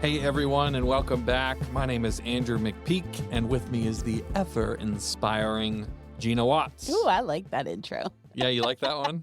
Hey everyone, and welcome back. My name is Andrew McPeak, and with me is the ever-inspiring Gina Watts. Ooh, I like that intro. Yeah, you like that one?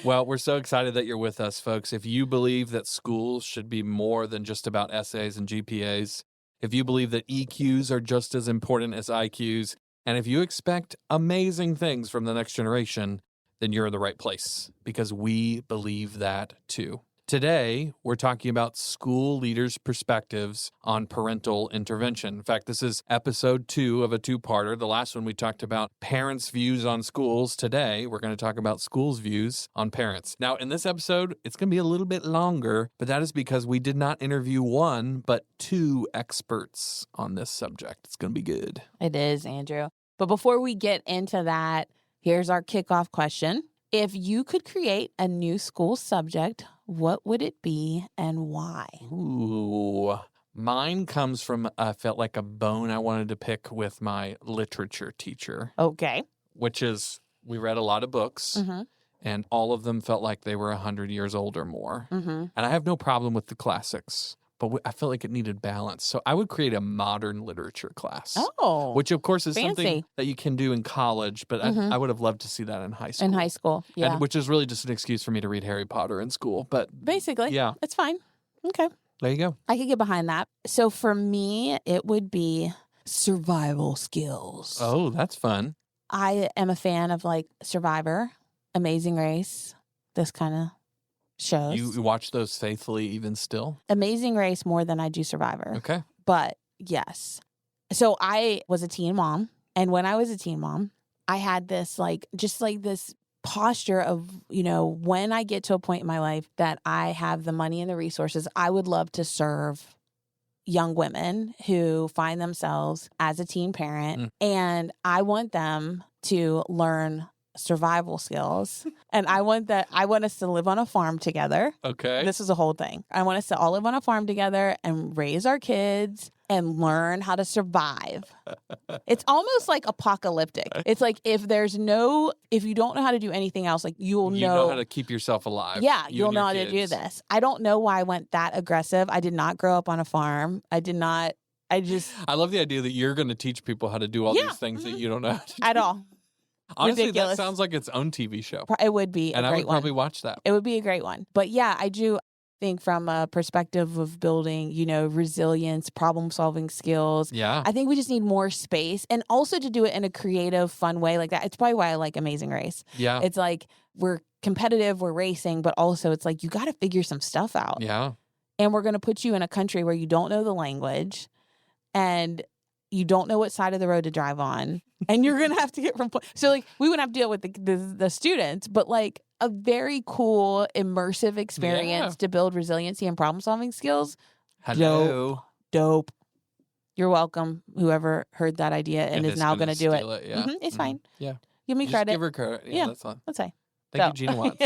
Well, we're so excited that you're with us, folks. If you believe that schools should be more than just about essays and GPAs, if you believe that EQs are just as important as IQs, and if you expect amazing things from the next generation, then you're in the right place, because we believe that too. Today, we're talking about school leaders' perspectives on parental intervention. In fact, this is episode 2 of a two-parter. The last one we talked about parents' views on schools. Today, we're going to talk about schools' views on parents. Now, in this episode, it's going to be a little bit longer, but that is because we did not interview one, but 2 experts on this subject. It's going to be good. It is, Andrew. But before we get into that, here's our kickoff question. If you could create a new school subject, what would it be and why? Ooh, mine comes from, I felt like a bone I wanted to pick with my literature teacher. Okay. Which is, we read a lot of books, and all of them felt like they were 100 years old or more. And I have no problem with the classics, but I felt like it needed balance. So I would create a modern literature class. Oh, which, of course, is fancy. something that you can do in college, but I would have loved to see that in high school. In high school, yeah. And, which is really just an excuse for me to read Harry Potter in school. But basically, yeah, it's fine. Okay. There you go. I could get behind that. So for me, it would be survival skills. Oh, that's fun. I am a fan of like Survivor, Amazing Race, this kind of shows. You watch those faithfully even still? Amazing Race more than I do Survivor. Okay. But yes. So I was a teen mom. And when I was a teen mom, I had this this posture of, when I get to a point in my life that I have the money and the resources, I would love to serve young women who find themselves as a teen parent. And I want them to learn survival skills. And I want us to live on a farm together. Okay. This is a whole thing. I want us to all live on a farm together and raise our kids and learn how to survive. It's almost like apocalyptic. It's like if you don't know how to do anything else, like you know how to keep yourself alive. Yeah, you'll know how to do this. I don't know why I went that aggressive. I did not grow up on a farm. I love the idea that you're going to teach people how to do all these things that you don't know how to do. At all. Honestly, ridiculous. That sounds like its own TV show. It would be and a great one. And I would probably watch that. It would be a great one. But yeah, I do think from a perspective of building, resilience, problem-solving skills. Yeah. I think we just need more space and also to do it in a creative, fun way like that. It's probably why I like Amazing Race. Yeah. It's like we're competitive, we're racing, but also it's like you got to figure some stuff out. Yeah. And we're going to put you in a country where you don't know the language and you don't know what side of the road to drive on. And you're going to have to get from point. So like we wouldn't have to deal with the students, but like a very cool immersive experience to build resiliency and problem solving skills. Hello. Dope. You're welcome. Whoever heard that idea and is now going to do it. Yeah. It's fine. Yeah. Give me credit. Give her credit. Yeah, that's fine. Let's say. Thank you, Gina Watts.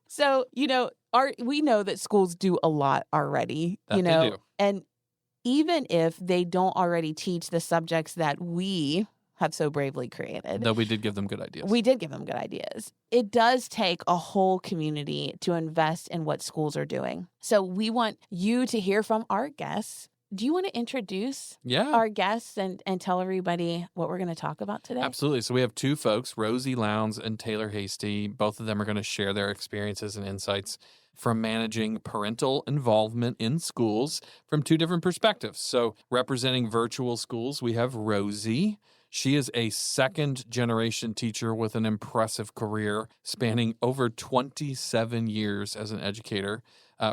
So, we know that schools do a lot already, They do. And even if they don't already teach the subjects that we have so bravely created. Though we did give them good ideas. We did give them good ideas. It does take a whole community to invest in what schools are doing. So we want you to hear from our guests. Do you want to introduce our guests and tell everybody what we're going to talk about today? Absolutely. So we have 2 folks, Rosie Lowndes and Taylor Hasty. Both of them are going to share their experiences and insights from managing parental involvement in schools from 2 different perspectives. So representing virtual schools, we have Rosie. She is a second-generation teacher with an impressive career spanning over 27 years as an educator.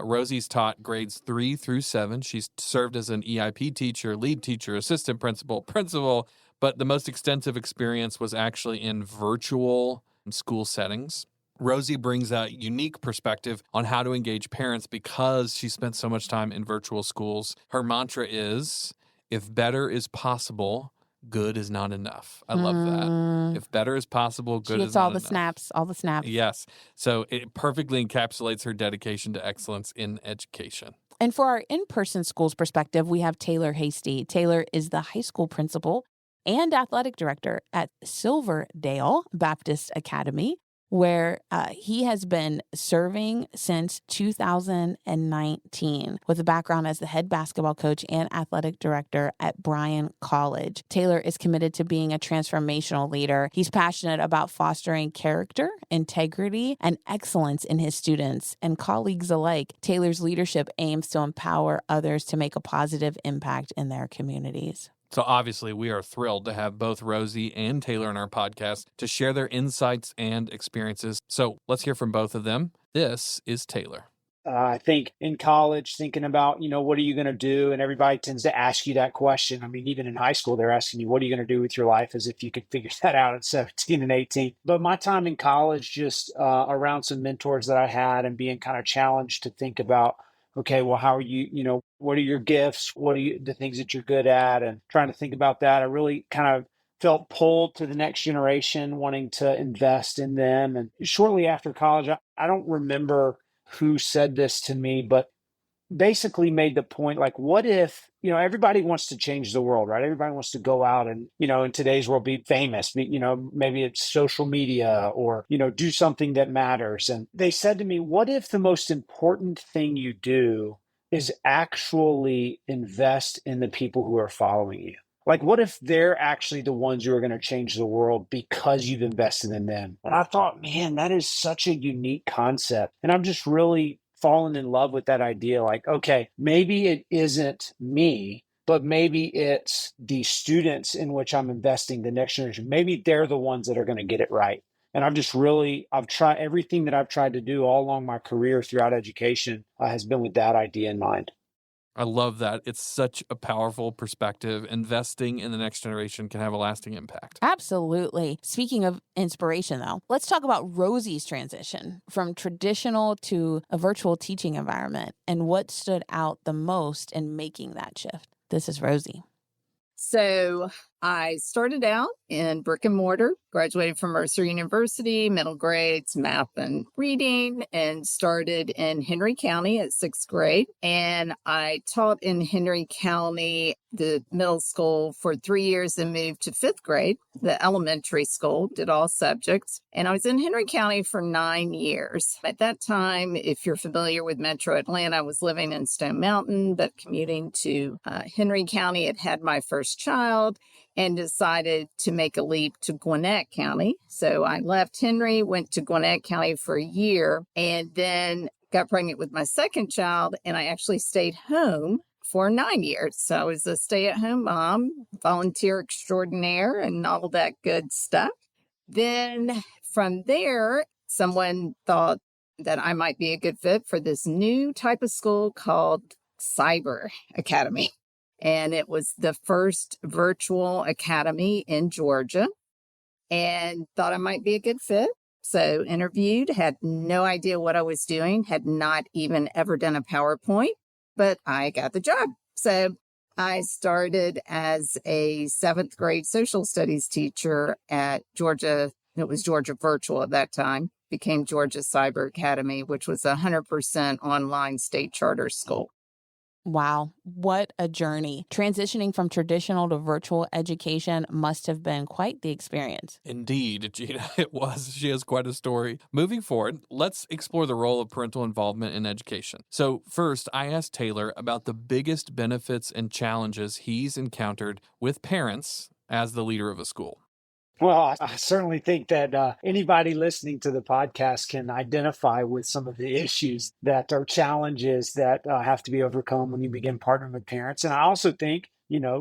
Rosie's taught grades 3 through 7. She's served as an EIP teacher, lead teacher, assistant principal, but the most extensive experience was actually in virtual school settings. Rosie brings a unique perspective on how to engage parents because she spent so much time in virtual schools. Her mantra is, if better is possible, good is not enough. I love that. If better is possible, good is not enough. All the snaps. Yes. So it perfectly encapsulates her dedication to excellence in education. And for our in-person schools perspective, we have Taylor Hasty. Taylor is the high school principal and athletic director at Silverdale Baptist Academy. where he has been serving since 2019 with a background as the head basketball coach and athletic director at Bryan College. Taylor is committed to being a transformational leader. He's passionate about fostering character, integrity, and excellence in his students and colleagues alike. Taylor's leadership aims to empower others to make a positive impact in their communities. So obviously, we are thrilled to have both Rosie and Taylor on our podcast to share their insights and experiences. So let's hear from both of them. This is Taylor. I think in college, thinking about, what are you going to do? And everybody tends to ask you that question. I mean, even in high school, they're asking you, what are you going to do with your life, as if you could figure that out at 17 and 18. But my time in college, just around some mentors that I had and being kind of challenged to think about, okay, well, how are you, what are your gifts? What are the things that you're good at? And trying to think about that, I really kind of felt pulled to the next generation, wanting to invest in them. And shortly after college, I don't remember who said this to me, but basically made the point, like, what if, everybody wants to change the world, right? Everybody wants to go out and, in today's world, be famous, maybe it's social media or, do something that matters. And they said to me, what if the most important thing you do is actually invest in the people who are following you? Like, what if they're actually the ones who are going to change the world because you've invested in them? And I thought, man, that is such a unique concept. And I'm just really fallen in love with that idea. Like, okay, maybe it isn't me, but maybe it's the students in which I'm investing, the next generation. Maybe they're the ones that are going to get it right. And I've tried everything that I've tried to do all along my career throughout education has been with that idea in mind. I love that. It's such a powerful perspective. Investing in the next generation can have a lasting impact. Absolutely. Speaking of inspiration, though, let's talk about Rosie's transition from traditional to a virtual teaching environment and what stood out the most in making that shift. This is Rosie. So I started out in brick and mortar, graduated from Mercer University, middle grades, math and reading, and started in Henry County at 6th grade. And I taught in Henry County, the middle school, for 3 years and moved to 5th grade, the elementary school, did all subjects. And I was in Henry County for 9 years. At that time, if you're familiar with Metro Atlanta, I was living in Stone Mountain, but commuting to Henry County. Had my first child and decided to make a leap to Gwinnett County. So I left Henry, went to Gwinnett County for a year, and then got pregnant with my second child, and I actually stayed home for 9 years. So I was a stay-at-home mom, volunteer extraordinaire, and all that good stuff. Then from there, someone thought that I might be a good fit for this new type of school called Cyber Academy. And it was the first virtual academy in Georgia, and thought I might be a good fit. So interviewed, had no idea what I was doing, had not even ever done a PowerPoint, but I got the job. So I started as a 7th grade social studies teacher at Georgia. It was Georgia Virtual at that time, became Georgia Cyber Academy, which was a 100% online state charter school. Wow, what a journey. Transitioning from traditional to virtual education must have been quite the experience. Indeed, Gina, it was. She has quite a story. Moving forward, let's explore the role of parental involvement in education. So first, I asked Taylor about the biggest benefits and challenges he's encountered with parents as the leader of a school. Well, I certainly think that anybody listening to the podcast can identify with some of the issues that are challenges that have to be overcome when you begin partnering with parents. And I also think,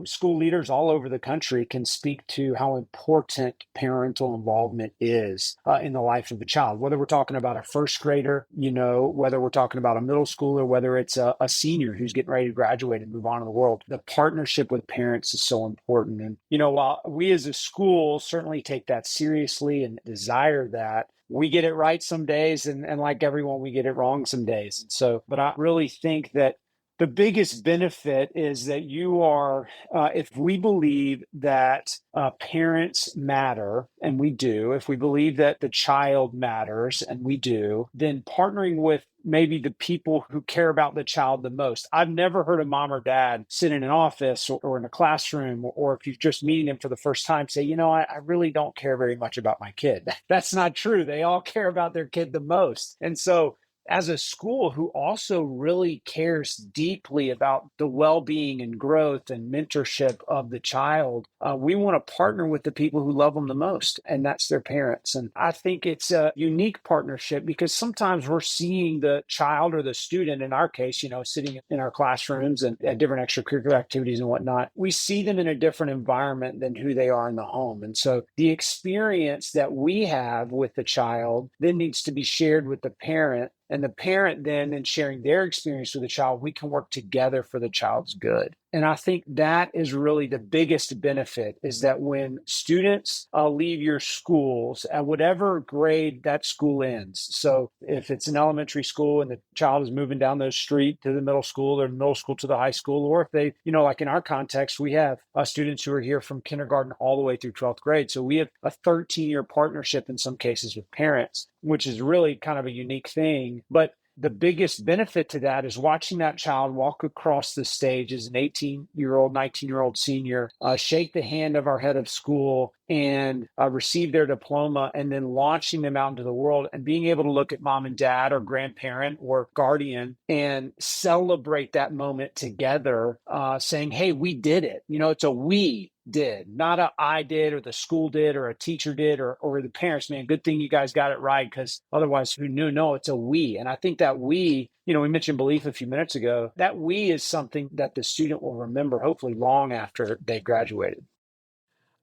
school leaders all over the country can speak to how important parental involvement is in the life of a child, whether we're talking about a first grader, whether we're talking about a middle schooler, whether it's a senior who's getting ready to graduate and move on in the world. The partnership with parents is so important. And, while we as a school certainly take that seriously and desire that, we get it right some days, and like everyone, we get it wrong some days. And so, but I really think that The biggest benefit is that you are, if we believe that parents matter, and we do, if we believe that the child matters, and we do, then partnering with maybe the people who care about the child the most. I've never heard a mom or dad sit in an office or in a classroom, or if you're just meeting them for the first time, say, I really don't care very much about my kid. That's not true. They all care about their kid the most. And so as a school who also really cares deeply about the well-being and growth and mentorship of the child, we want to partner with the people who love them the most, and that's their parents. And I think it's a unique partnership because sometimes we're seeing the child or the student, in our case, sitting in our classrooms and at different extracurricular activities and whatnot, we see them in a different environment than who they are in the home. And so the experience that we have with the child then needs to be shared with the parent. And the parent then, in sharing their experience with the child, we can work together for the child's good. And I think that is really the biggest benefit, is that when students leave your schools at whatever grade that school ends. So if it's an elementary school and the child is moving down the street to the middle school, or middle school to the high school, or if they, like in our context, we have students who are here from kindergarten all the way through 12th grade. So we have a 13-year partnership in some cases with parents, which is really kind of a unique thing. But the biggest benefit to that is watching that child walk across the stage as an 18-year-old, 19-year-old senior, shake the hand of our head of school and receive their diploma, and then launching them out into the world and being able to look at mom and dad or grandparent or guardian and celebrate that moment together, saying, hey, we did it. It's a we did, not a I did, or the school did, or a teacher did, or the parents. Man, good thing you guys got it right, because otherwise who knew? No, it's a we. And I think that we, we mentioned belief a few minutes ago, that we is something that the student will remember hopefully long after they graduated.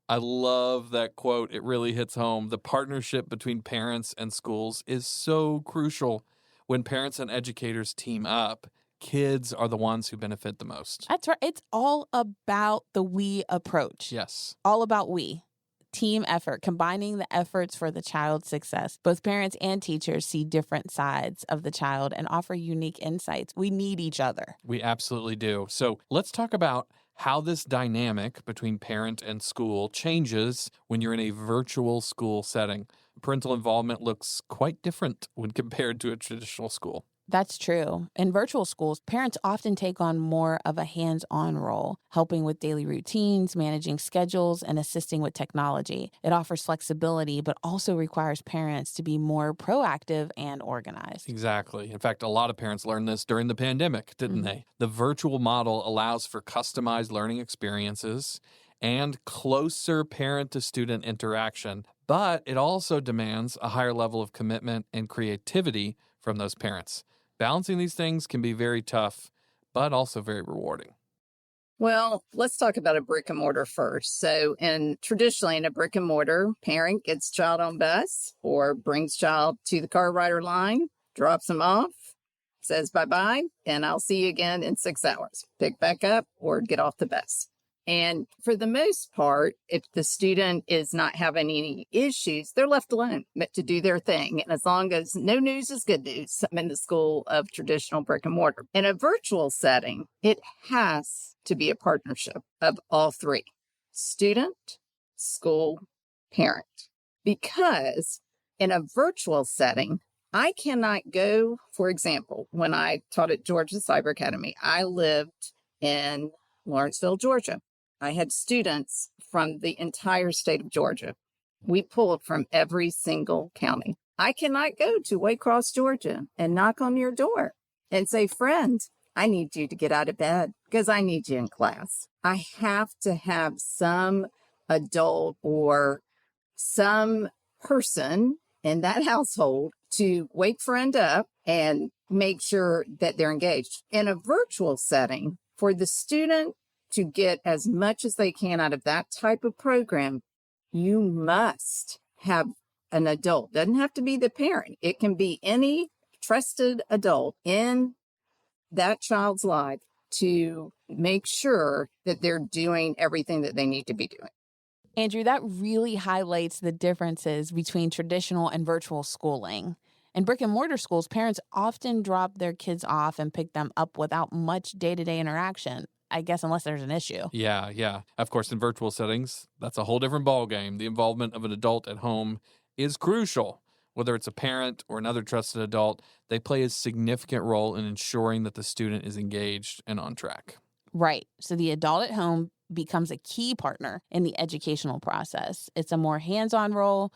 I love that quote. It really hits home. The partnership between parents and schools is so crucial. When parents and educators team up, kids are the ones who benefit the most. That's right. It's all about the we approach. Yes. All about we. Team effort, combining the efforts for the child's success. Both parents and teachers see different sides of the child and offer unique insights. We need each other. We absolutely do. So let's talk about how this dynamic between parent and school changes when you're in a virtual school setting. Parental involvement looks quite different when compared to a traditional school. That's true. In virtual schools, parents often take on more of a hands-on role, helping with daily routines, managing schedules, and assisting with technology. It offers flexibility, but also requires parents to be more proactive and organized. Exactly. In fact, a lot of parents learned this during the pandemic, didn't they? The virtual model allows for customized learning experiences and closer parent-to-student interaction, but it also demands a higher level of commitment and creativity from those parents. Balancing these things can be very tough, but also very rewarding. Well, let's talk about a brick and mortar first. So, traditionally in a brick and mortar, parent gets child on bus or brings child to the car rider line, drops them off, says bye-bye, and I'll see you again in 6 hours. Pick back up or get off the bus. And for the most part, if the student is not having any issues, they're left alone to do their thing. And as long as no news is good news, I'm in the school of traditional brick and mortar. In a virtual setting, it has to be a partnership of all three: student, school, parent. Because in a virtual setting, I cannot go, for example, when I taught at Georgia Cyber Academy, I lived in Lawrenceville, Georgia. I had students from the entire state of Georgia. We pulled from every single county. I cannot go to Waycross, Georgia, and knock on your door and say, friend, I need you to get out of bed because I need you in class. I have to have some adult or some person in that household to wake friend up and make sure that they're engaged. In a virtual setting, for the student to get as much as they can out of that type of program, you must have an adult. Doesn't have to be the parent. It can be any trusted adult in that child's life to make sure that they're doing everything that they need to be doing. Andrew, that really highlights the differences between traditional and virtual schooling. In brick and mortar schools, parents often drop their kids off and pick them up without much day-to-day interaction, I guess, unless there's an issue. Yeah, yeah. Of course, in virtual settings, that's a whole different ballgame. The involvement of an adult at home is crucial. Whether it's a parent or another trusted adult, they play a significant role in ensuring that the student is engaged and on track. Right. So the adult at home becomes a key partner in the educational process. It's a more hands-on role,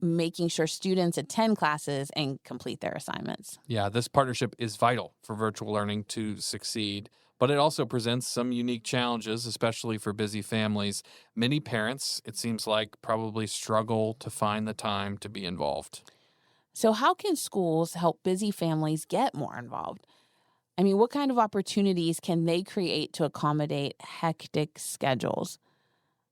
making sure students attend classes and complete their assignments. Yeah, this partnership is vital for virtual learning to succeed, but it also presents some unique challenges, especially for busy families. Many parents, it seems like, probably struggle to find the time to be involved. So how can schools help busy families get more involved? I mean, what kind of opportunities can they create to accommodate hectic schedules?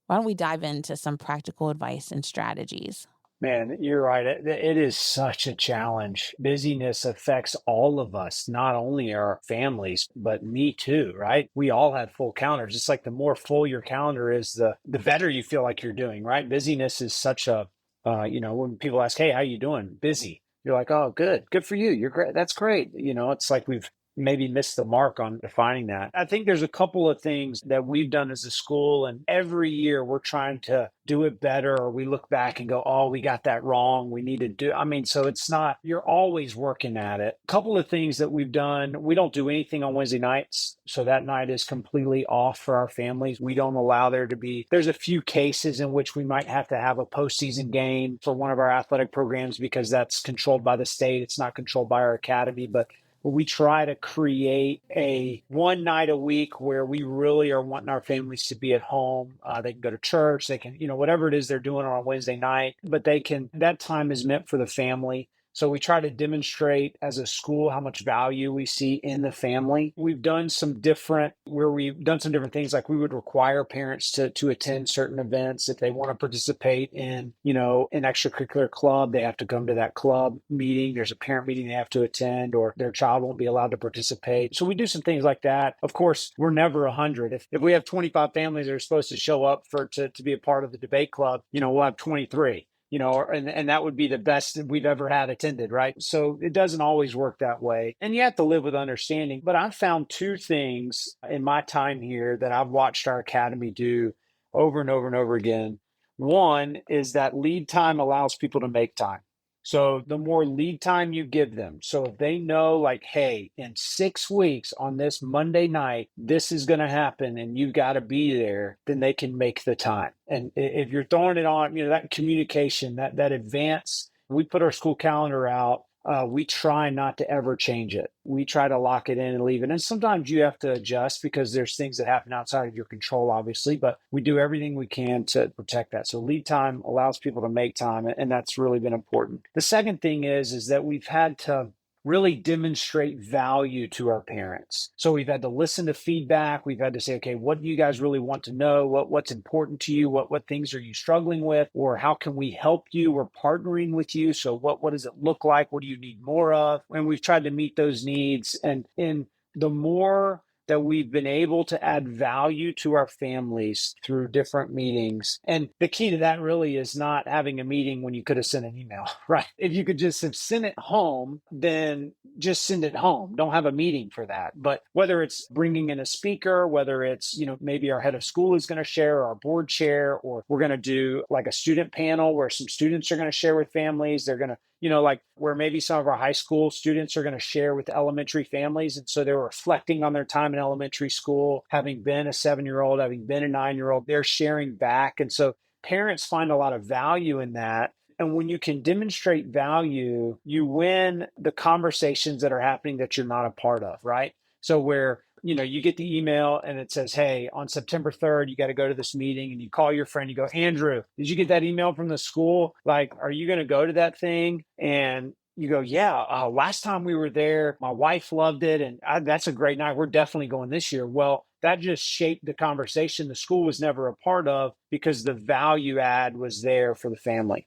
Why don't we dive into some practical advice and strategies? Man, you're right. It is such a challenge. Busyness affects all of us, not only our families, but me too, right? We all have full calendars. It's like the more full your calendar is, the better you feel like you're doing, right? Busyness is such a, when people ask, hey, how you doing? Busy. You're like, oh, good. Good for you. You're great. That's great. It's like we've maybe missed the mark on defining that. I think there's a couple of things that we've done as a school, and every year we're trying to do it better, or we look back and go, oh, we got that wrong. We need to do, so it's not, you're always working at it. A couple of things that we've done, we don't do anything on Wednesday nights. So that night is completely off for our families. We don't allow there's a few cases in which we might have to have a postseason game for one of our athletic programs because that's controlled by the state. It's not controlled by our academy, but we try to create a one night a week where we really are wanting our families to be at home. They can go to church, they can, whatever it is they're doing on a Wednesday night, but that time is meant for the family. So we try to demonstrate as a school how much value we see in the family. We've done some different things, like we would require parents to attend certain events. If they want to participate in, an extracurricular club, they have to come to that club meeting. There's a parent meeting they have to attend, or their child won't be allowed to participate. So we do some things like that. Of course, we're never 100. If we have 25 families that are supposed to show up to be a part of the debate club, we'll have 23. And that would be the best we've ever had attended, right? So it doesn't always work that way. And you have to live with understanding. But I've found two things in my time here that I've watched our academy do over and over and over again. One is that lead time allows people to make time. So the more lead time you give them, so if they know, like, hey, in 6 weeks on this Monday night, this is going to happen and you've got to be there, then they can make the time. And if you're throwing it on, that communication, that advance, we put our school calendar out. We try not to ever change it. We try to lock it in and leave it. And sometimes you have to adjust because there's things that happen outside of your control, obviously, but we do everything we can to protect that. So lead time allows people to make time, and that's really been important. The second thing is that we've had to really demonstrate value to our parents. So we've had to listen to feedback. We've had to say, okay, what do you guys really want to know? What's important to you? What things are you struggling with? Or how can we help you? We're partnering with you. So what does it look like? What do you need more of? And we've tried to meet those needs. And in the more that we've been able to add value to our families through different meetings. And the key to that really is not having a meeting when you could have sent an email, right? If you could just have sent it home, then just send it home. Don't have a meeting for that. But whether it's bringing in a speaker, whether it's, maybe our head of school is going to share, or our board chair, or we're going to do like a student panel where some students are going to share with families. They're going to, like where maybe some of our high school students are going to share with elementary families. And so they're reflecting on their time in elementary school, having been a 7-year-old, having been a 9-year-old, they're sharing back. And so parents find a lot of value in that. And when you can demonstrate value, you win the conversations that are happening that you're not a part of, right? So where you get the email and it says, hey, on September 3rd, you got to go to this meeting, and you call your friend, you go, Andrew, did you get that email from the school? Like, are you going to go to that thing? And you go, yeah, last time we were there, my wife loved it. And that's a great night. We're definitely going this year. Well, that just shaped the conversation the school was never a part of because the value add was there for the family.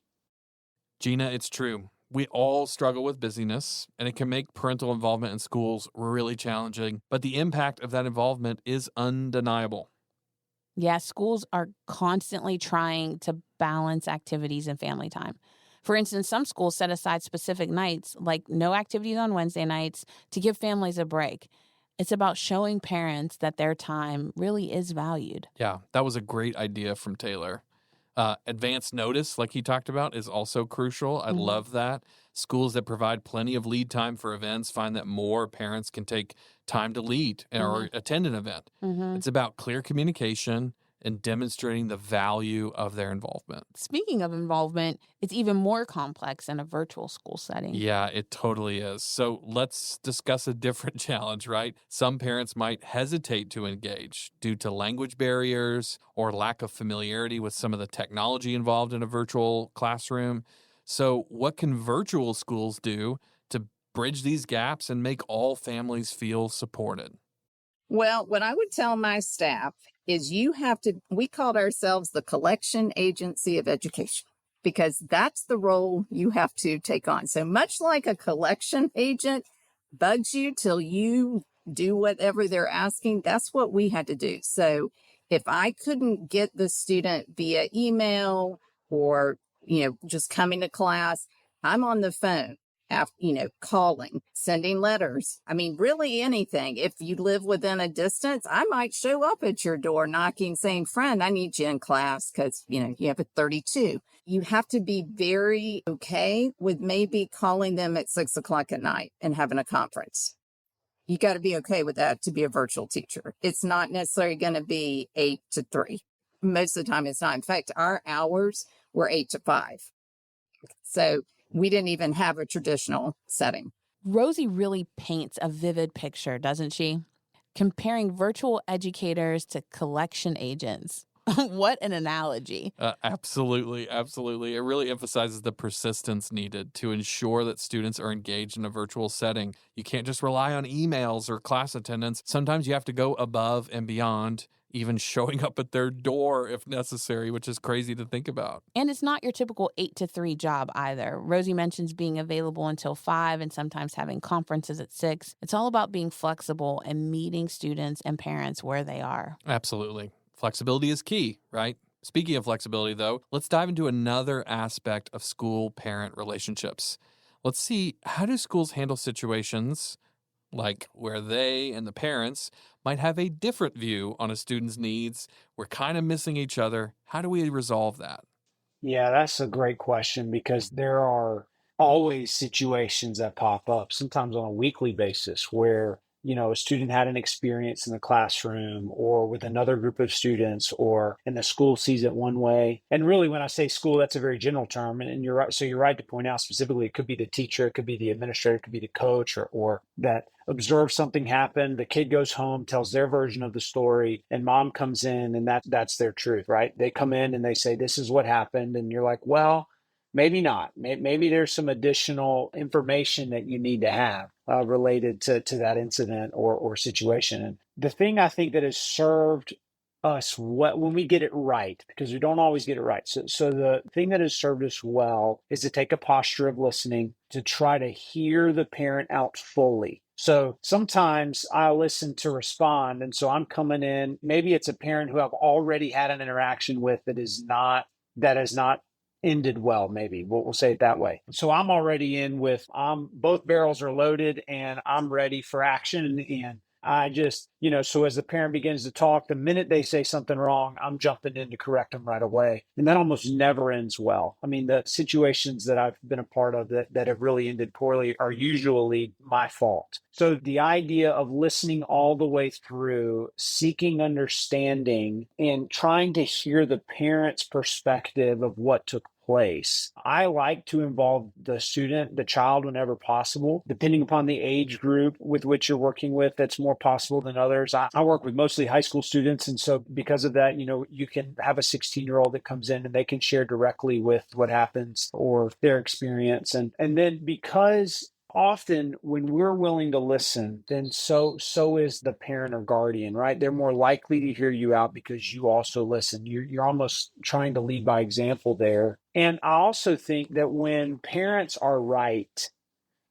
Gina, it's true. We all struggle with busyness, and it can make parental involvement in schools really challenging, but the impact of that involvement is undeniable. Yeah, schools are constantly trying to balance activities and family time. For instance, some schools set aside specific nights, like no activities on Wednesday nights, to give families a break. It's about showing parents that their time really is valued. Yeah, that was a great idea from Taylor. Advance notice, like he talked about, is also crucial. I love that. Schools that provide plenty of lead time for events find that more parents can take time to lead or attend an event. It's about clear communication and demonstrating the value of their involvement. Speaking of involvement, it's even more complex in a virtual school setting. Yeah, it totally is. So let's discuss a different challenge, right? Some parents might hesitate to engage due to language barriers or lack of familiarity with some of the technology involved in a virtual classroom. So, what can virtual schools do to bridge these gaps and make all families feel supported? Well, what I would tell my staff is we called ourselves the collection agency of education because that's the role you have to take on. So much like a collection agent bugs you till you do whatever they're asking, that's what we had to do. So if I couldn't get the student via email or, just coming to class, I'm on the phone. Calling, sending letters. I mean, really anything. If you live within a distance, I might show up at your door knocking, saying, friend, I need you in class because, you have a 32. You have to be very okay with maybe calling them at 6:00 at night and having a conference. You got to be okay with that to be a virtual teacher. It's not necessarily going to be 8 to 3. Most of the time it's not. In fact, our hours were 8 to 5. So we didn't even have a traditional setting. Rosie really paints a vivid picture, doesn't she? Comparing virtual educators to collection agents. What an analogy. Absolutely, absolutely. It really emphasizes the persistence needed to ensure that students are engaged in a virtual setting. You can't just rely on emails or class attendance. Sometimes you have to go above and beyond, even showing up at their door if necessary, which is crazy to think about. And it's not your typical 8 to 3 job either. Rosie mentions being available until 5 and sometimes having conferences at 6. It's all about being flexible and meeting students and parents where they are. Absolutely. Flexibility is key, right? Speaking of flexibility, though, let's dive into another aspect of school-parent relationships. Let's see, how do schools handle situations like where they and the parents might have a different view on a student's needs? We're kind of missing each other. How do we resolve that? Yeah, that's a great question because there are always situations that pop up, sometimes on a weekly basis, where, a student had an experience in the classroom or with another group of students, or and the school sees it one way. And really, when I say school, that's a very general term. And you're right. So you're right to point out specifically, it could be the teacher, it could be the administrator, it could be the coach, or that observes something happen. The kid goes home, tells their version of the story, and mom comes in, and that's their truth, right? They come in and they say, this is what happened. And you're like, well, maybe not. Maybe there's some additional information that you need to have related to that incident or situation. And the thing I think that has served us when we get it right, because we don't always get it right. So the thing that has served us well is to take a posture of listening, to try to hear the parent out fully. So sometimes I listen to respond. And so I'm coming in, maybe it's a parent who I've already had an interaction with that has not ended well, maybe we'll say it that way. So I'm already in with, both barrels are loaded and I'm ready for action. And I just, so as the parent begins to talk, the minute they say something wrong, I'm jumping in to correct them right away. And that almost never ends well. I mean, the situations that I've been a part of that have really ended poorly are usually my fault. So the idea of listening all the way through, seeking understanding, and trying to hear the parent's perspective of what took place. I like to involve the student, the child, whenever possible, depending upon the age group with which you're working with. That's more possible than others. I work with mostly high school students. And so because of that, you can have a 16-year-old that comes in and they can share directly with what happens or their experience. And then because often when we're willing to listen, then so is the parent or guardian, right? They're more likely to hear you out because you also listen. You're almost trying to lead by example there. And I also think that when parents are right,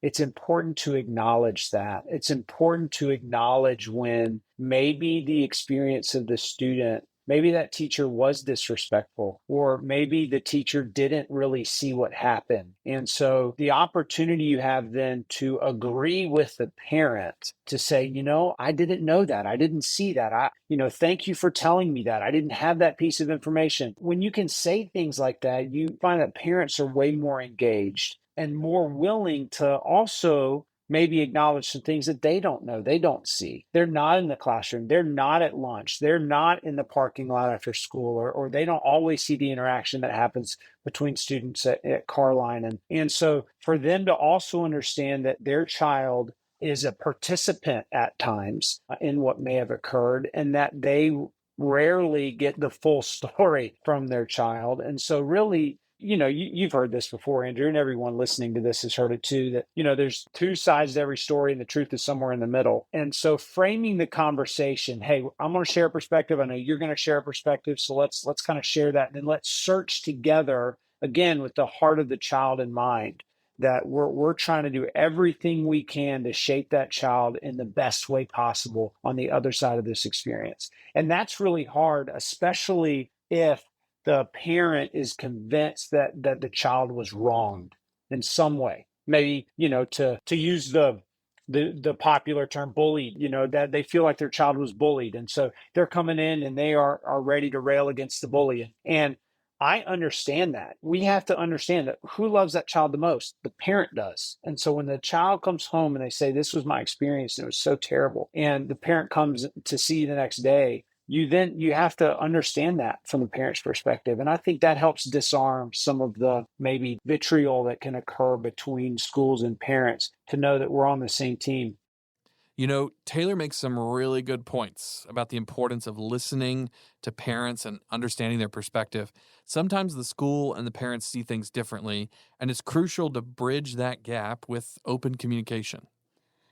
it's important to acknowledge that. It's important to acknowledge when maybe the experience of the student maybe that teacher was disrespectful, or maybe the teacher didn't really see what happened. And so the opportunity you have then to agree with the parent to say, I didn't know that. I didn't see that. Thank you for telling me that. I didn't have that piece of information. When you can say things like that, you find that parents are way more engaged and more willing to also maybe acknowledge some things that they don't know, they don't see. They're not in the classroom, they're not at lunch, they're not in the parking lot after school, or they don't always see the interaction that happens between students at Carline. And so for them to also understand that their child is a participant at times in what may have occurred, and that they rarely get the full story from their child. And so really, you've heard this before, Andrew, and everyone listening to this has heard it too, that, there's two sides to every story and the truth is somewhere in the middle. And so framing the conversation, hey, I'm going to share a perspective. I know you're going to share a perspective. So let's kind of share that. And then let's search together, again, with the heart of the child in mind, that we're trying to do everything we can to shape that child in the best way possible on the other side of this experience. And that's really hard, especially if the parent is convinced that the child was wronged in some way. Maybe, to use the popular term bullied, that they feel like their child was bullied. And so they're coming in and they are ready to rail against the bully. And I understand that. We have to understand that who loves that child the most? The parent does. And so when the child comes home and they say, this was my experience and it was so terrible, and the parent comes to see you the next day, you have to understand that from the parent's perspective. And I think that helps disarm some of the maybe vitriol that can occur between schools and parents, to know that we're on the same team. Taylor makes some really good points about the importance of listening to parents and understanding their perspective. Sometimes the school and the parents see things differently, and it's crucial to bridge that gap with open communication.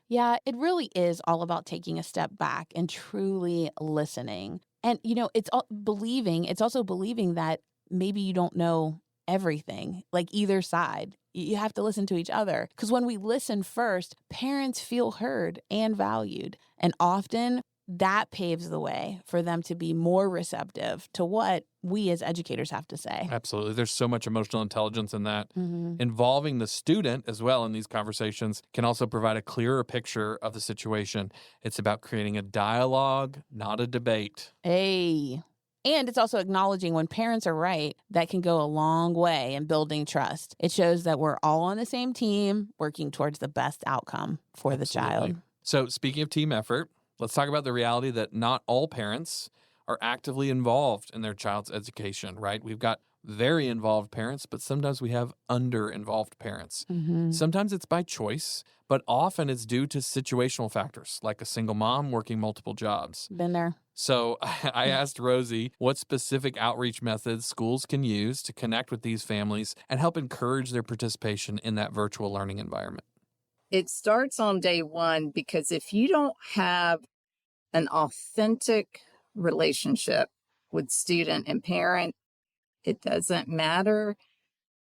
Yeah, it really is all about taking a step back and truly listening. And, it's also believing that maybe you don't know everything, like either side. You have to listen to each other. Because when we listen first, parents feel heard and valued. And often that paves the way for them to be more receptive to what we as educators have to say. Absolutely. There's so much emotional intelligence in that. Mm-hmm. Involving the student as well in these conversations can also provide a clearer picture of the situation. It's about creating a dialogue, not a debate. Hey. And it's also acknowledging when parents are right. That can go a long way in building trust. It shows that we're all on the same team, working towards the best outcome for the child. So speaking of team effort, let's talk about the reality that not all parents are actively involved in their child's education, right? We've got very involved parents, but sometimes we have under-involved parents. Mm-hmm. Sometimes it's by choice, but often it's due to situational factors, like a single mom working multiple jobs. Been there. So I asked Rosie what specific outreach methods schools can use to connect with these families and help encourage their participation in that virtual learning environment. It starts on day one, because if you don't have an authentic relationship with student and parent, it doesn't matter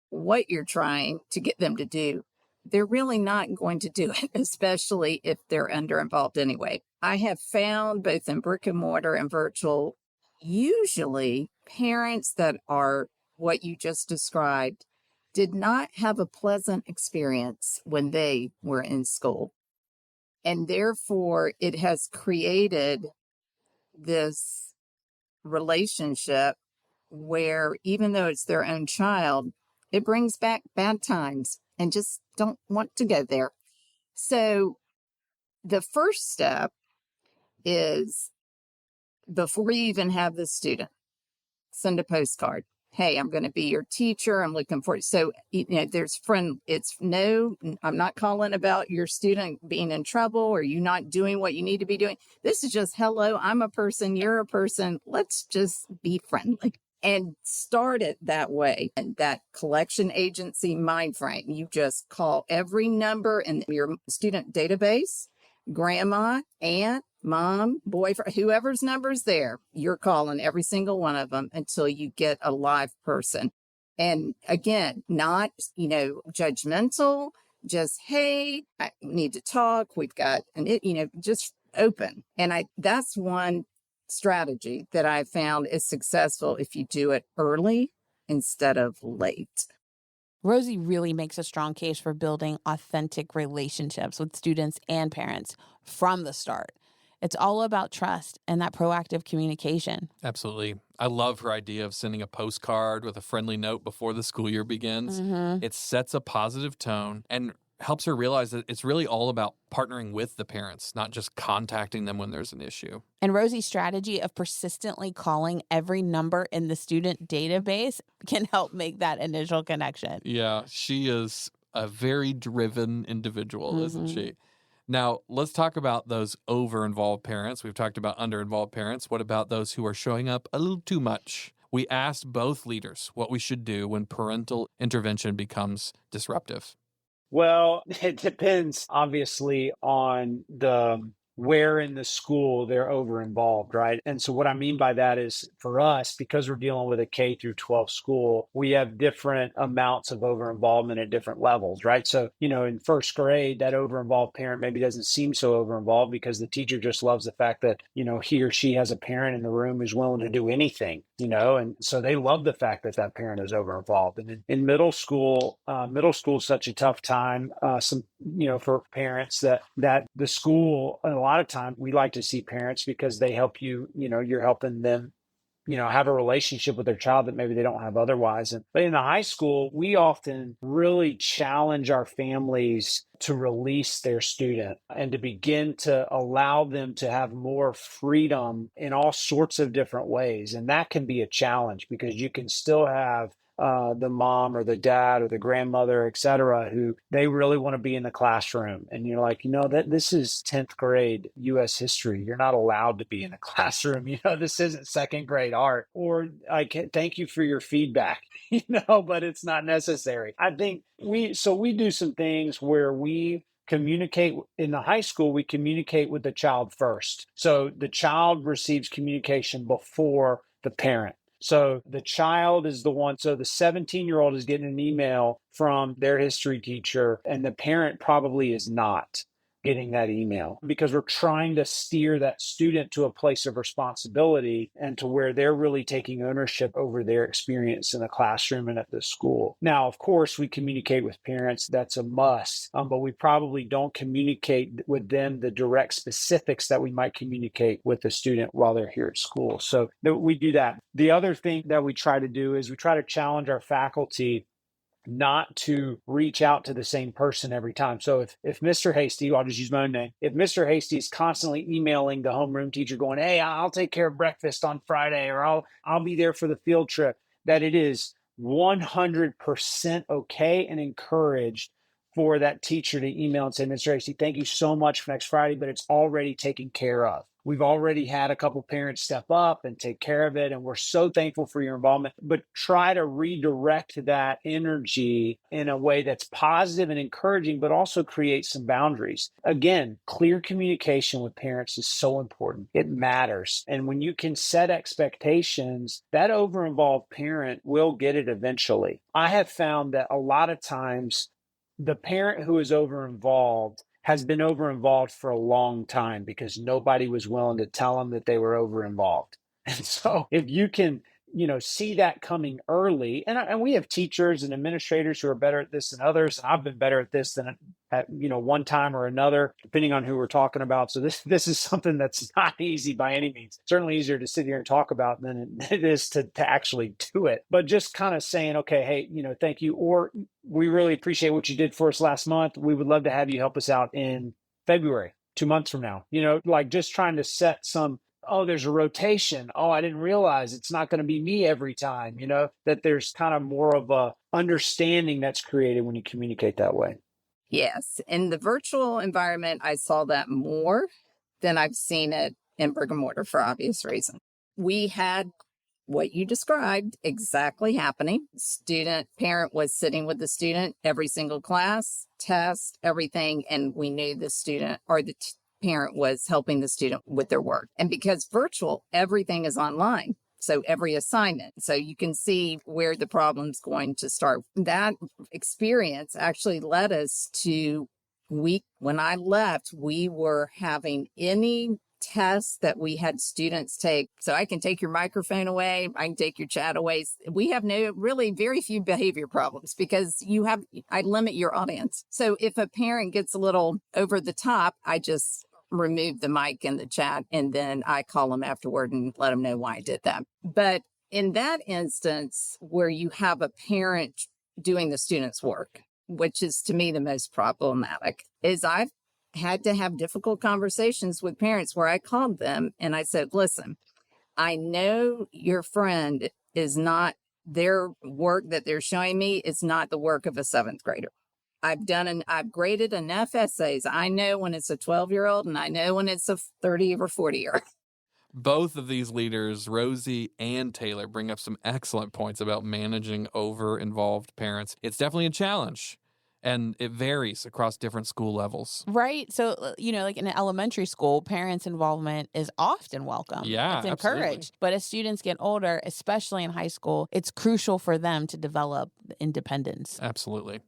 what you're trying to get them to do. They're really not going to do it, especially if they're under-involved anyway. I have found both in brick and mortar and virtual, usually parents that are what you just described did not have a pleasant experience when they were in school. And therefore, it has created this relationship where even though it's their own child, it brings back bad times and just don't want to go there. So the first step is, before you even have the student, send a postcard. Hey, I'm going to be your teacher. I'm looking for it. So, there's I'm not calling about your student being in trouble or you not doing what you need to be doing. This is just, hello, I'm a person, you're a person. Let's just be friendly and start it that way. And that collection agency mind frame, you just call every number in your student database, grandma, aunt, mom, boyfriend, whoever's number's there, you're calling every single one of them until you get a live person. And again, not, judgmental, just, hey, I need to talk. We've got, just open. And that's one strategy that I found is successful if you do it early instead of late. Rosie really makes a strong case for building authentic relationships with students and parents from the start. It's all about trust and that proactive communication. Absolutely. I love her idea of sending a postcard with a friendly note before the school year begins. It sets a positive tone and helps her realize that it's really all about partnering with the parents, not just contacting them when there's an issue. And Rosie's strategy of persistently calling every number in the student database can help make that initial connection. Yeah, she is a very driven individual, isn't she? Now, let's talk about those over-involved parents. We've talked about under-involved parents. What about those who are showing up a little too much? We asked both leaders what we should do when parental intervention becomes disruptive. Well, it depends obviously on where in the school they're over involved, right? And so what I mean by that is for us, because we're dealing with a K through 12 school, we have different amounts of over involvement at different levels, right? So, in first grade, that over involved parent maybe doesn't seem so over involved because the teacher just loves the fact that, he or she has a parent in the room who's willing to do anything, and so they love the fact that that parent is over involved. And in middle school is such a tough time, for parents that the school, a lot of time we like to see parents because they help you, you're helping them, have a relationship with their child that maybe they don't have otherwise. But in the high school, we often really challenge our families to release their student and to begin to allow them to have more freedom in all sorts of different ways. And that can be a challenge because you can still have the mom or the dad or the grandmother, et cetera, who they really want to be in the classroom. And you're like, that this is 10th grade U.S. history. You're not allowed to be in a classroom. This isn't second grade art. Or I can thank you for your feedback, but it's not necessary. I think we do some things where we communicate in the high school, we communicate with the child first. So the child receives communication before the parent. So the child is the one. So the 17-year-old is getting an email from their history teacher, and the parent probably is not getting that email because we're trying to steer that student to a place of responsibility and to where they're really taking ownership over their experience in the classroom and at the school. Now, of course, we communicate with parents. That's a must, but we probably don't communicate with them the direct specifics that we might communicate with the student while they're here at school. So we do that. The other thing that we try to do is we try to challenge our faculty not to reach out to the same person every time. So if Mr. Hasty, I'll just use my own name, if Mr. Hasty is constantly emailing the homeroom teacher going, hey, I'll take care of breakfast on Friday, or I'll be there for the field trip, that it is 100% okay and encouraged for that teacher to email and say, Mr. Hasty, thank you so much for next Friday, but it's already taken care of. We've already had a couple parents step up and take care of it, and we're so thankful for your involvement. But try to redirect that energy in a way that's positive and encouraging, but also create some boundaries. Again, clear communication with parents is so important. It matters. And when you can set expectations, that over-involved parent will get it eventually. I have found that a lot of times the parent who is over-involved has been over-involved for a long time because nobody was willing to tell them that they were over-involved. And so if you can, see that coming early, and we have teachers and administrators who are better at this than others, and I've been better at this than at one time or another, depending on who we're talking about. So this is something that's not easy by any means. Certainly easier to sit here and talk about than it is to actually do it. But just kind of saying, okay, hey, thank you, or we really appreciate what you did for us last month. We would love to have you help us out in February, 2 months from now. Like just trying to set some, there's a rotation. I didn't realize it's not going to be me every time, that there's kind of more of a understanding that's created when you communicate that way. Yes. In the virtual environment, I saw that more than I've seen it in brick and mortar for obvious reasons. We had what you described exactly happening. Parent was sitting with the student every single class, test, everything, and we knew the student or the parent was helping the student with their work. And because virtual, everything is online. So every assignment. So you can see where the problem's going to start. That experience actually led us to when I left, we were having any tests that we had students take. So I can take your microphone away. I can take your chat away. We have very few behavior problems because I limit your audience. So if a parent gets a little over the top, I just remove the mic and the chat, and then I call them afterward and let them know why I did that. But in that instance where you have a parent doing the student's work, which is to me the most problematic, is I've had to have difficult conversations with parents where I called them and I said, listen, I know your friend is not, their work that they're showing me is not the work of a 7th grader. I've graded enough essays. I know when it's a 12-year-old and I know when it's a 30 or 40-year-old. Both of these leaders, Rosie and Taylor, bring up some excellent points about managing over-involved parents. It's definitely a challenge, and it varies across different school levels. Right. So, like in an elementary school, parents' involvement is often welcome. Yeah, it's encouraged. absolutely. But as students get older, especially in high school, it's crucial for them to develop independence. Absolutely.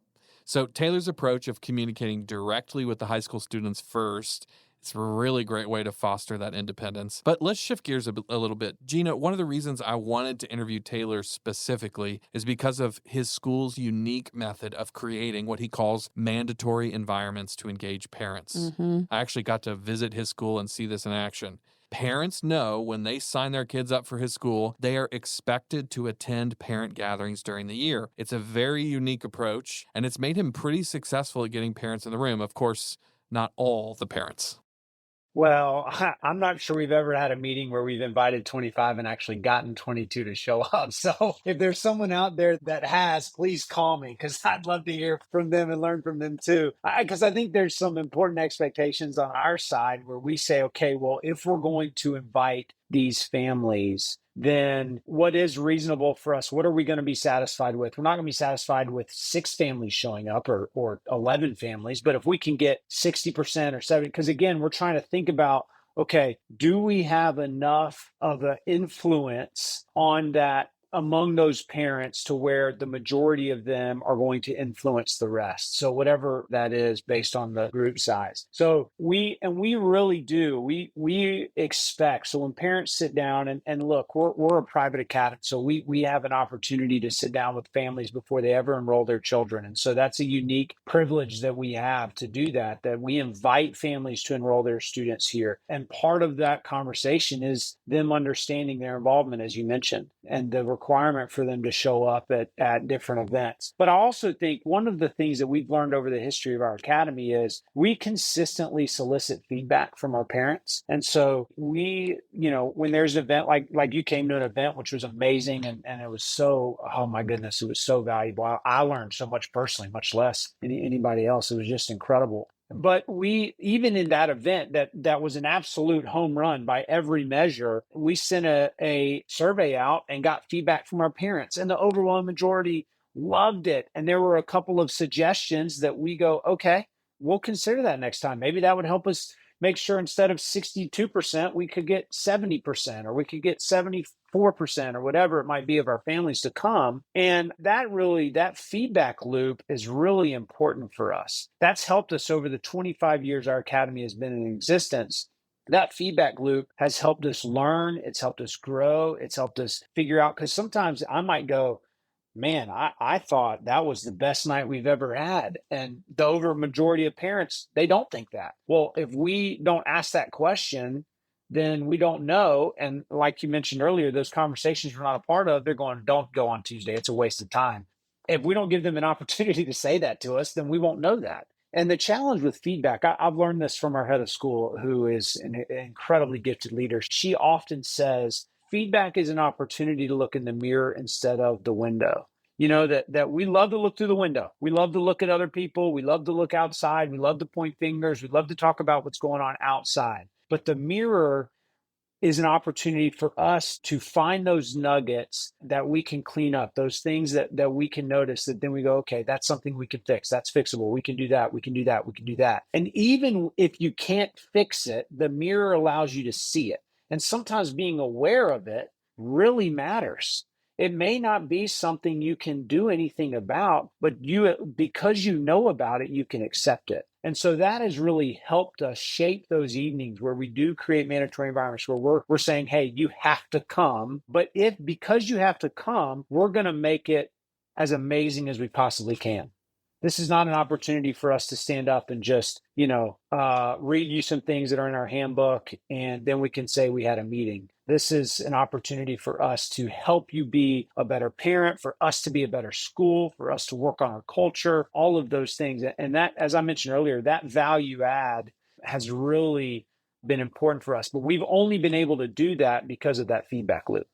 So Taylor's approach of communicating directly with the high school students first, it's a really great way to foster that independence. But let's shift gears a little bit. Gina, one of the reasons I wanted to interview Taylor specifically is because of his school's unique method of creating what he calls mandatory environments to engage parents. Mm-hmm. I actually got to visit his school and see this in action. Parents know when they sign their kids up for his school, they are expected to attend parent gatherings during the year. It's a very unique approach, and it's made him pretty successful at getting parents in the room. Of course, not all the parents. Well, I'm not sure we've ever had a meeting where we've invited 25 and actually gotten 22 to show up. So if there's someone out there that has, please call me because I'd love to hear from them and learn from them too. Because I think there's some important expectations on our side where we say, okay, well, if we're going to invite these families, then what is reasonable for us? What are we going to be satisfied with? We're not going to be satisfied with 6 families showing up or 11 families, but if we can get 60% or 70%, because again, we're trying to think about, okay, do we have enough of an influence on that among those parents to where the majority of them are going to influence the rest? So whatever that is based on the group size. So we really do, we expect, so when parents sit down and look, we're a private academy. So we have an opportunity to sit down with families before they ever enroll their children. And so that's a unique privilege that we have to do that we invite families to enroll their students here. And part of that conversation is them understanding their involvement, as you mentioned, and the requirement for them to show up at different events. But I also think one of the things that we've learned over the history of our academy is we consistently solicit feedback from our parents. And so we, when there's an event like you came to an event, which was amazing, and it was so, oh my goodness, it was so valuable. I learned so much personally, much less anybody else. It was just incredible. But we, even in that event, that was an absolute home run by every measure, we sent a survey out and got feedback from our parents, and the overwhelming majority loved it. And there were a couple of suggestions that we go, okay, we'll consider that next time. Maybe that would help us make sure instead of 62%, we could get 70%, or we could get 74%, or whatever it might be of our families to come. And that feedback loop is really important for us. That's helped us over the 25 years our academy has been in existence. That feedback loop has helped us learn. It's helped us grow. It's helped us figure out, because sometimes I might go, man, I thought that was the best night we've ever had. And the over majority of parents, they don't think that. Well, if we don't ask that question, then we don't know. And like you mentioned earlier, those conversations we're not a part of, they're going, don't go on Tuesday. It's a waste of time. If we don't give them an opportunity to say that to us, then we won't know that. And the challenge with feedback, I've learned this from our head of school, who is an incredibly gifted leader. She often says, feedback is an opportunity to look in the mirror instead of the window. That we love to look through the window. We love to look at other people. We love to look outside. We love to point fingers. We love to talk about what's going on outside. But the mirror is an opportunity for us to find those nuggets that we can clean up, those things that we can notice, that then we go, okay, that's something we can fix. That's fixable. We can do that. We can do that. We can do that. And even if you can't fix it, the mirror allows you to see it. And sometimes being aware of it really matters. it may not be something you can do anything about, but because you know about it, you can accept it. And so that has really helped us shape those evenings where we do create mandatory environments where we're saying, hey, you have to come. But because you have to come, we're going to make it as amazing as we possibly can. This is not an opportunity for us to stand up and just, read you some things that are in our handbook, and then we can say we had a meeting. This is an opportunity for us to help you be a better parent, for us to be a better school, for us to work on our culture, all of those things. And that, as I mentioned earlier, that value add has really been important for us. But we've only been able to do that because of that feedback loop.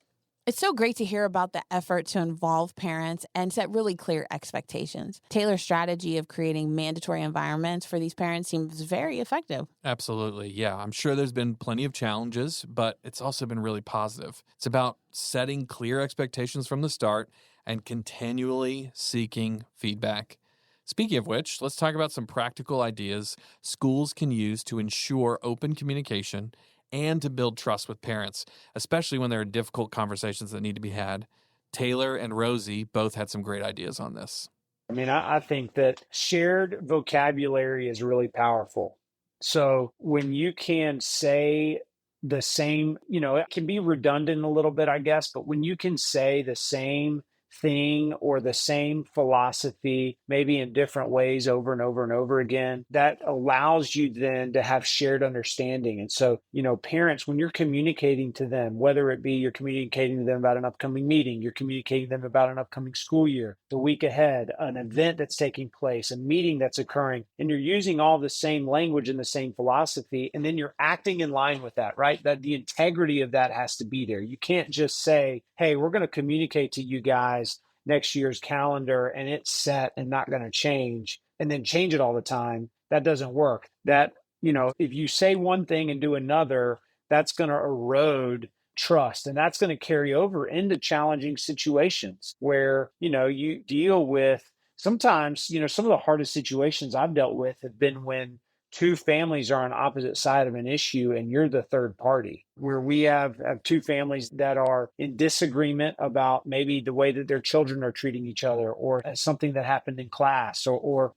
It's so great to hear about the effort to involve parents and set really clear expectations. Taylor's strategy of creating mandatory environments for these parents seems very effective. Absolutely. Yeah. I'm sure there's been plenty of challenges, but it's also been really positive. It's about setting clear expectations from the start and continually seeking feedback. Speaking of which, let's talk about some practical ideas schools can use to ensure open communication and to build trust with parents, especially when there are difficult conversations that need to be had. Taylor and Rosie both had some great ideas on this. I mean, I think that shared vocabulary is really powerful. So when you can say the same, it can be redundant a little bit, I guess, but when you can say the same thing or the same philosophy, maybe in different ways over and over and over again, that allows you then to have shared understanding. And so, parents, when you're communicating to them, whether it be you're communicating to them about an upcoming meeting, you're communicating to them about an upcoming school year, the week ahead, an event that's taking place, a meeting that's occurring, and you're using all the same language and the same philosophy, and then you're acting in line with that, right? That the integrity of that has to be there. You can't just say, hey, we're going to communicate to you guys next year's calendar and it's set and not going to change, and then change it all the time. That doesn't work. That, if you say one thing and do another, that's going to erode trust, and that's going to carry over into challenging situations where, you deal with sometimes, some of the hardest situations I've dealt with have been when two families are on opposite side of an issue and you're the third party, where we have two families that are in disagreement about maybe the way that their children are treating each other, or something that happened in class, or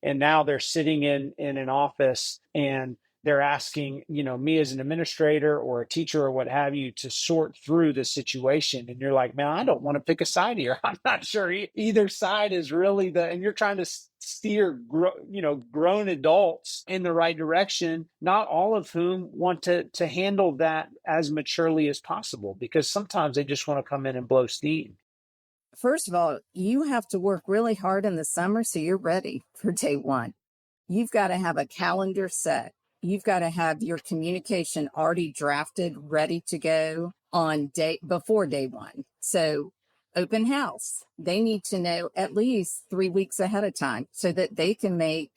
and now they're sitting in an office and they're asking, me as an administrator or a teacher or what have you, to sort through the situation. And you're like, man, I don't want to pick a side here. I'm not sure either side is really and you're trying to steer, grown adults in the right direction, not all of whom want to handle that as maturely as possible, because sometimes they just want to come in and blow steam. First of all, you have to work really hard in the summer so you're ready for day one. You've got to have a calendar set. You've got to have your communication already drafted, ready to go before day one. So open house, they need to know at least 3 weeks ahead of time so that they can make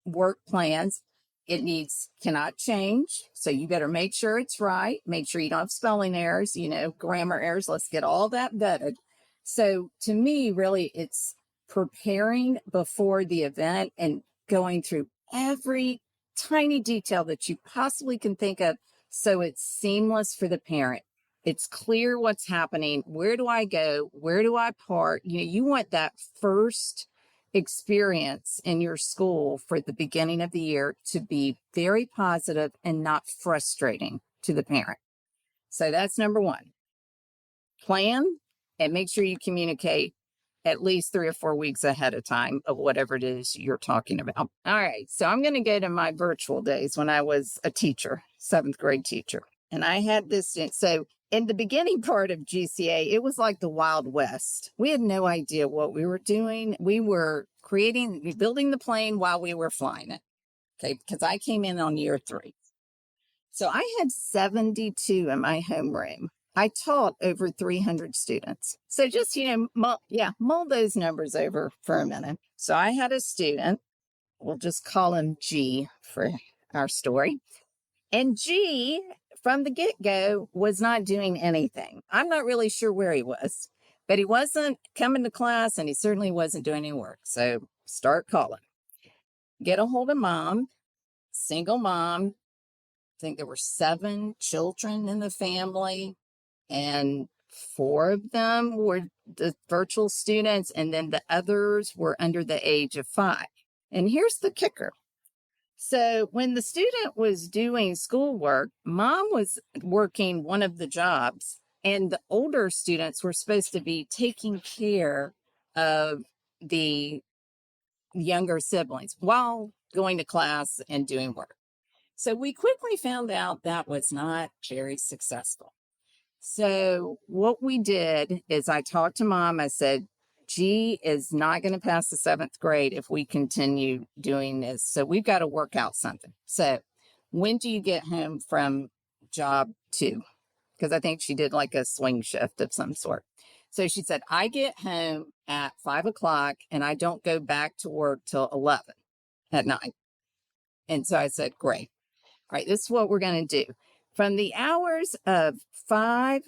work plans. Cannot change. So you better make sure it's right. Make sure you don't have spelling errors, grammar errors. Let's get all that vetted. So to me, really, it's preparing before the event and going through every tiny detail that you possibly can think of so it's seamless for the parent. It's clear what's happening. Where do I go? Where do I park? You want that first experience in your school for the beginning of the year to be very positive and not frustrating to the parent. So that's number one. Plan and make sure you communicate at least 3 or 4 weeks ahead of time of whatever it is you're talking about. All right. So I'm going to go to my virtual days when I was a teacher, 7th grade teacher. And I had this. So in the beginning part of GCA, it was like the Wild West. We had no idea what we were doing. We were building the plane while we were flying it. Okay. Because I came in on year 3. So I had 72 in my homeroom. I taught over 300 students. So just, mull those numbers over for a minute. So I had a student, we'll just call him G for our story. And G, from the get-go, was not doing anything. I'm not really sure where he was, but he wasn't coming to class and he certainly wasn't doing any work. So start calling. Get a hold of mom, single mom. I think there were 7 children in the family. And 4 of them were the virtual students, and then the others were under the age of 5. And here's the kicker. So when the student was doing schoolwork, mom was working one of the jobs, and the older students were supposed to be taking care of the younger siblings while going to class and doing work. So we quickly found out that was not very successful. So what we did is I talked to mom. I said, G is not going to pass the 7th grade if we continue doing this. So we've got to work out something. So when do you get home from job 2? Because I think she did like a swing shift of some sort. So she said, I get home at 5 o'clock and I don't go back to work till 11 at night. And so I said, great. All right, this is what we're going to do. From the hours of 5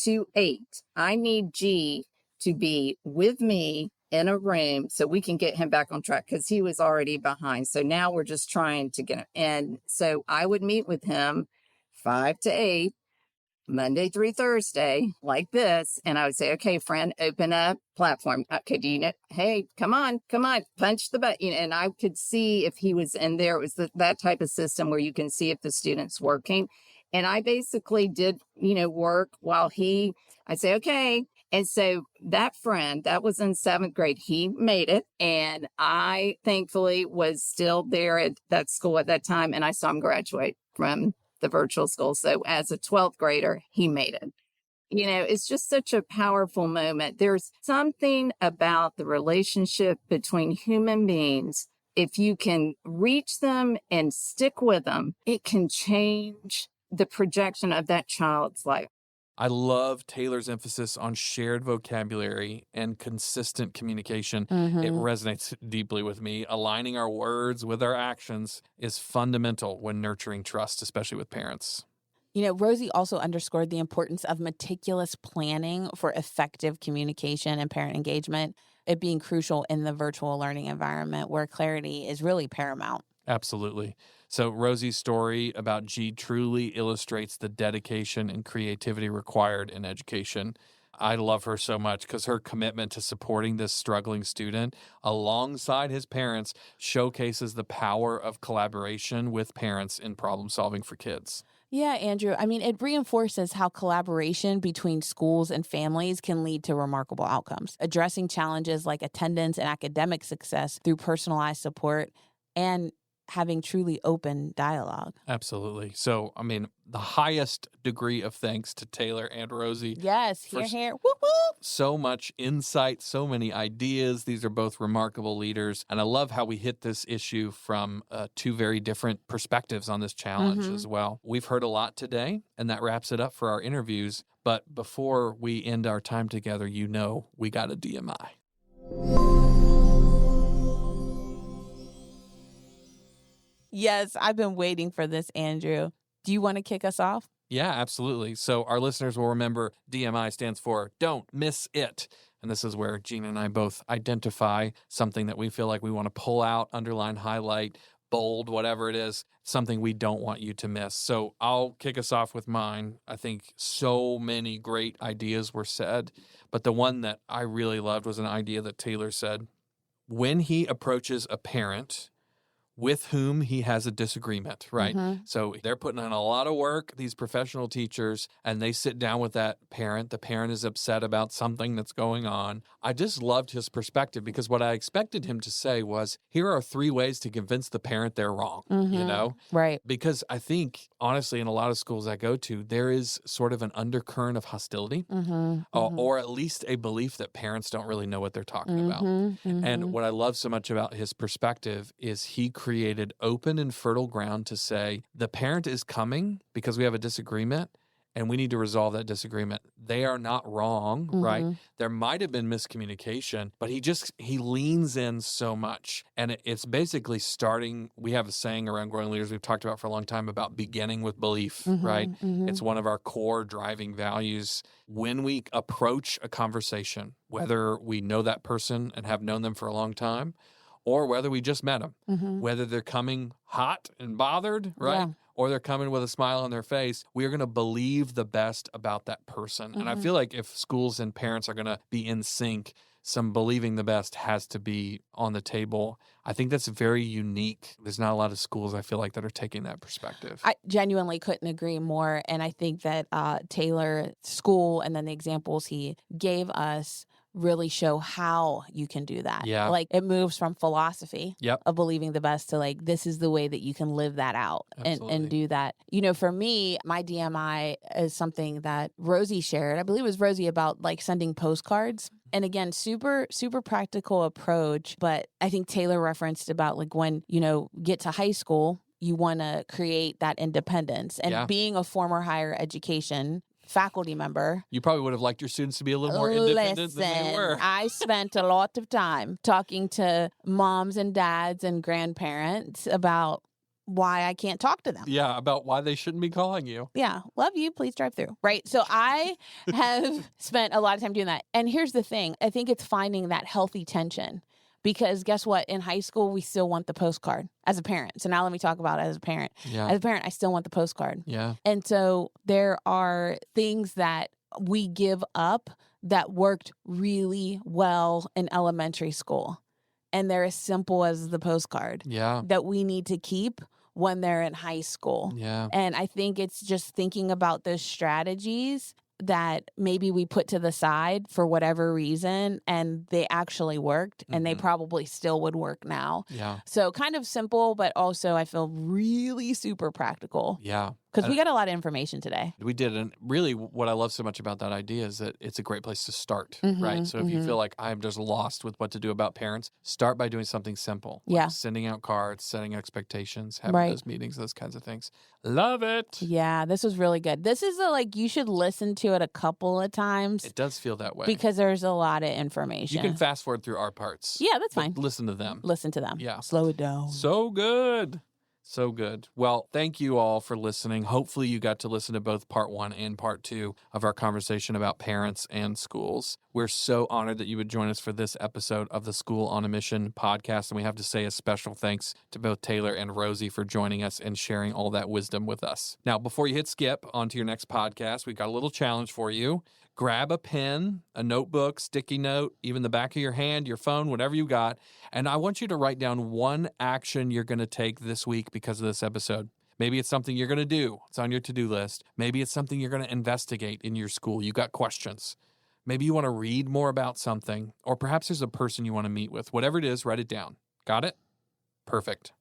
to 8, I need G to be with me in a room so we can get him back on track because he was already behind. So now we're just trying to get him. And so I would meet with him 5 to 8, Monday through Thursday, like this. And I would say, okay, friend, open up platform. Okay, do you know? Hey, come on, punch the button. And I could see if he was in there. It was that type of system where you can see if the student's working. And I basically did, work while I'd say, okay. And so that friend that was in 7th grade, he made it. And I thankfully was still there at that school at that time. And I saw him graduate from the virtual school. So as a 12th grader, he made it. It's just such a powerful moment. There's something about the relationship between human beings. If you can reach them and stick with them, it can change the projection of that child's life. I love Taylor's emphasis on shared vocabulary and consistent communication. It resonates deeply with me. Aligning our words with our actions is fundamental when nurturing trust, especially with parents. Rosie also underscored the importance of meticulous planning for effective communication and parent engagement, it being crucial in the virtual learning environment where clarity is really paramount. Absolutely. So Rosie's story about G truly illustrates the dedication and creativity required in education. I love her so much because her commitment to supporting this struggling student alongside his parents showcases the power of collaboration with parents in problem solving for kids. Yeah, Andrew. It reinforces how collaboration between schools and families can lead to remarkable outcomes, addressing challenges like attendance and academic success through personalized support and having truly open dialogue. Absolutely. So, the highest degree of thanks to Taylor and Rosie. Yes, here. Whoop, whoop. So much insight, so many ideas. These are both remarkable leaders. And I love how we hit this issue from 2 very different perspectives on this challenge as well. We've heard a lot today, and that wraps it up for our interviews. But before we end our time together, we got a DMI. Yes, I've been waiting for this, Andrew. Do you want to kick us off? Yeah, absolutely. So our listeners will remember DMI stands for Don't Miss It. And this is where Gina and I both identify something that we feel like we want to pull out, underline, highlight, bold, whatever it is, something we don't want you to miss. So I'll kick us off with mine. I think so many great ideas were said, but the one that I really loved was an idea that Taylor said. When he approaches a parent with whom he has a disagreement, right? So they're putting in a lot of work, these professional teachers, and they sit down with that parent. The parent is upset about something that's going on. I just loved his perspective because what I expected him to say was, here are 3 ways to convince the parent they're wrong, Right. Because I think, honestly, in a lot of schools I go to, there is sort of an undercurrent of hostility or at least a belief that parents don't really know what they're talking about. And what I love so much about his perspective is he created open and fertile ground to say, the parent is coming because we have a disagreement and we need to resolve that disagreement. They are not wrong, right? There might have been miscommunication, but he leans in so much. And it's basically starting, we have a saying around Growing Leaders we've talked about for a long time about beginning with belief, right? It's one of our core driving values. When we approach a conversation, whether we know that person and have known them for a long time, or whether we just met them, whether they're coming hot and bothered, right? Yeah. or they're coming with a smile on their face, we are going to believe the best about that person. And I feel like if schools and parents are going to be in sync, some believing the best has to be on the table. I think that's very unique. There's not a lot of schools, I feel like, that are taking that perspective. I genuinely couldn't agree more. And I think that Taylor School and then the examples he gave us really show how you can do that. Yeah. Like it moves from philosophy Yep. of believing the best to like, this is the way that you can live that out and do that. You know, for me, my DMI is something that Rosie shared. I believe it was Rosie about like sending postcards. And again, super, super practical approach. But I think Taylor referenced about like when, you know, get to high school, you want to create that independence. And being a former higher education faculty member. You probably would have liked your students to be a little more independent than they were. I spent a lot of time talking to moms and dads and grandparents about why I can't talk to them. Yeah, about why they shouldn't be calling you. Yeah, love you, please drive through. Right. So I have spent a lot of time doing that. And here's the thing. I think it's finding that healthy tension. Because guess what? In high school, we still want the postcard as a parent. So now let me talk about it as a parent. Yeah. As a parent, I still want the postcard. Yeah. And so there are things that we give up that worked really well in elementary school. And they're as simple as the postcard. Yeah. That we need to keep when they're in high school. Yeah. And I think it's just thinking about those strategies that maybe we put to the side for whatever reason and they actually worked and they probably still would work now. Yeah. So kind of simple, but also I feel really super practical. Yeah. Because we got a lot of information today. We did. And really what I love so much about that idea is that it's a great place to start, right? So if you feel like I'm just lost with what to do about parents, start by doing something simple. Like Yeah. sending out cards, setting expectations, having those meetings, those kinds of things. Love it. Yeah, this was really good. This is you should listen to it a couple of times. It does feel that way. Because there's a lot of information. You can fast forward through our parts. Yeah, that's fine. Listen to them. Listen to them. Yeah. Slow it down. So good. So good. Well, thank you all for listening. Hopefully you got to listen to both part 1 and part 2 of our conversation about parents and schools. We're so honored that you would join us for this episode of the School on a Mission podcast. And we have to say a special thanks to both Taylor and Rosie for joining us and sharing all that wisdom with us. Now, before you hit skip onto your next podcast, we've got a little challenge for you. Grab a pen, a notebook, sticky note, even the back of your hand, your phone, whatever you got. And I want you to write down one action you're going to take this week because of this episode. Maybe it's something you're going to do. It's on your to-do list. Maybe it's something you're going to investigate in your school. You got questions. Maybe you want to read more about something, or perhaps there's a person you want to meet with. Whatever it is, write it down. Got it? Perfect.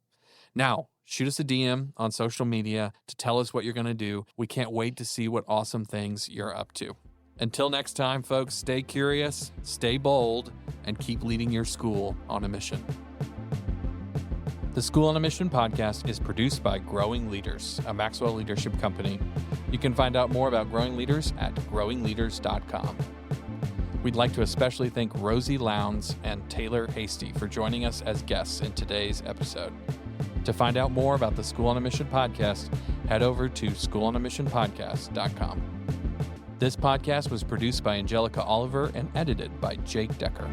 Now, shoot us a DM on social media to tell us what you're going to do. We can't wait to see what awesome things you're up to. Until next time, folks, stay curious, stay bold, and keep leading your school on a mission. The School on a Mission podcast is produced by Growing Leaders, a Maxwell leadership company. You can find out more about Growing Leaders at growingleaders.com. We'd like to especially thank Rosie Lowndes and Taylor Hasty for joining us as guests in today's episode. To find out more about the School on a Mission podcast, head over to schoolonamissionpodcast.com. This podcast was produced by Angelica Oliver and edited by Jake Decker.